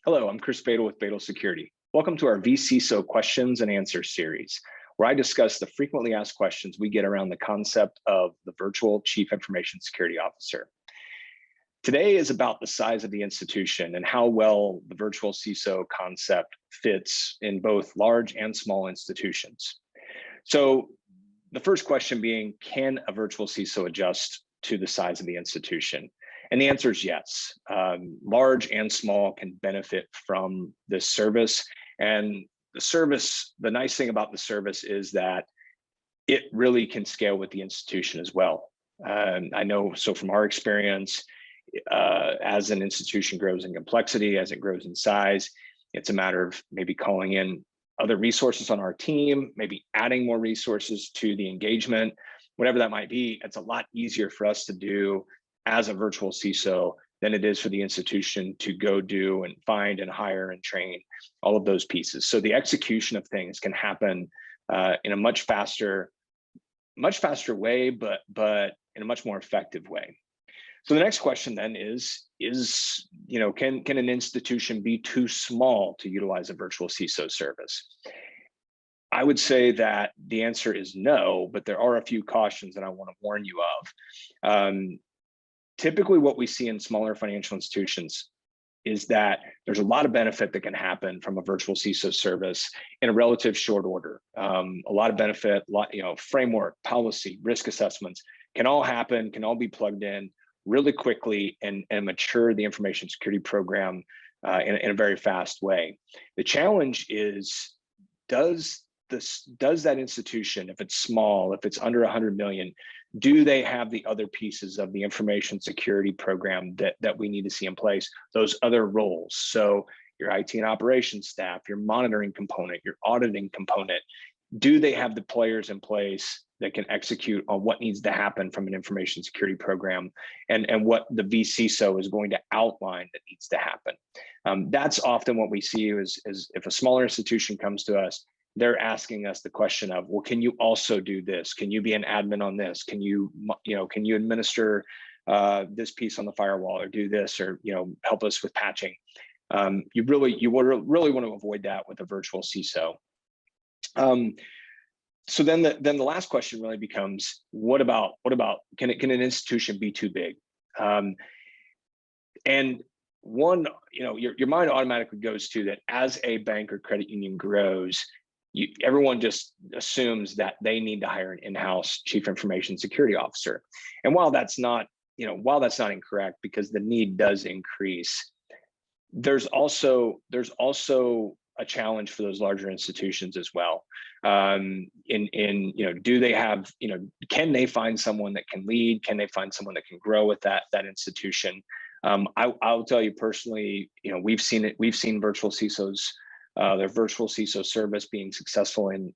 Hello, I'm Chris Badel with Badel Security. Welcome to our vCISO questions and answers series, where I discuss the frequently asked questions we get around the concept of the virtual Chief Information Security Officer. Today is about the size of the institution and how well the virtual CISO concept fits in both large and small institutions. So the first question being, can a virtual CISO adjust to the size of the institution? And the answer is yes. Large and small can benefit from this service. And the nice thing about the service is that it really can scale with the institution as well. I know, so from our experience, as an institution grows in complexity, as it grows in size, it's a matter of maybe calling in other resources on our team, maybe adding more resources to the engagement, whatever that might be. It's a lot easier for us to do as a virtual CISO than it is for the institution to go do and find and hire and train all of those pieces. So the execution of things can happen in a much faster way, but in a much more effective way. So the next question then is can an institution be too small to utilize a virtual CISO service? I would say that the answer is no, but there are a few cautions that I want to warn you of. Typically, what we see in smaller financial institutions is that there's a lot of benefit that can happen from a virtual CISO service in a relative short order. A lot of benefit, framework, policy, risk assessments can all happen, can all be plugged in really quickly and mature the information security program in a very fast way. The challenge is, does that institution, if it's small, if it's under 100 million, do they have the other pieces of the information security program that we need to see in place, those other roles? So your IT and operations staff, your monitoring component, your auditing component, do they have the players in place that can execute on what needs to happen from an information security program and what the vCISO is going to outline that needs to happen? That's often what we see is if a smaller institution comes to us, they're asking us the question of, well, can you also do this? Can you be an admin on this? Can you administer this piece on the firewall, or do this, or help us with patching? You really want to avoid that with a virtual CISO. So then the last question really becomes, what about can an institution be too big? And one, your mind automatically goes to that as a bank or credit union grows, everyone just assumes that they need to hire an in-house chief information security officer. And while that's not incorrect, because the need does increase, there's also a challenge for those larger institutions as well. Do they have, can they find someone that can lead? Can they find someone that can grow with that institution? I'll tell you personally, we've seen virtual CISOs, their virtual CISO service being successful in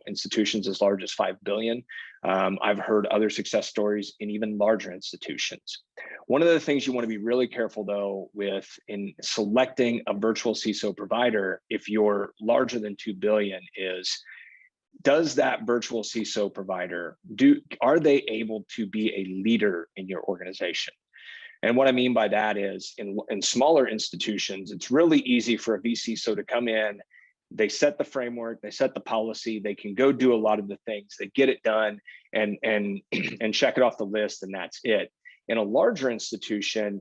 institutions as large as 5 billion. I've heard other success stories in even larger institutions. One of the things you want to be really careful though with in selecting a virtual CISO provider, if you're larger than 2 billion, is, does that virtual CISO provider, are they able to be a leader in your organization? And what I mean by that is in smaller institutions, it's really easy for a vCISO to come in, they set the framework, they set the policy, they can go do a lot of the things, they get it done and check it off the list, and that's it. In a larger institution,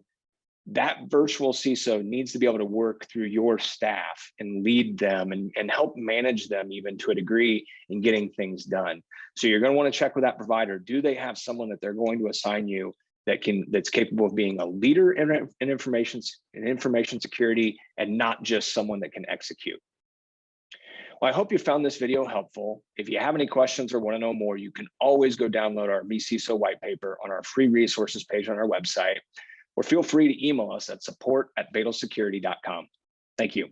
that virtual CISO needs to be able to work through your staff and lead them and help manage them even to a degree in getting things done. So you're going to want to check with that provider. Do they have someone that they're going to assign you that's capable of being a leader in information security, and not just someone that can execute? Well, I hope you found this video helpful. If you have any questions or want to know more, you can always go download our vCISO white paper on our free resources page on our website, or feel free to email us at support@badelsecurity.com. Thank you.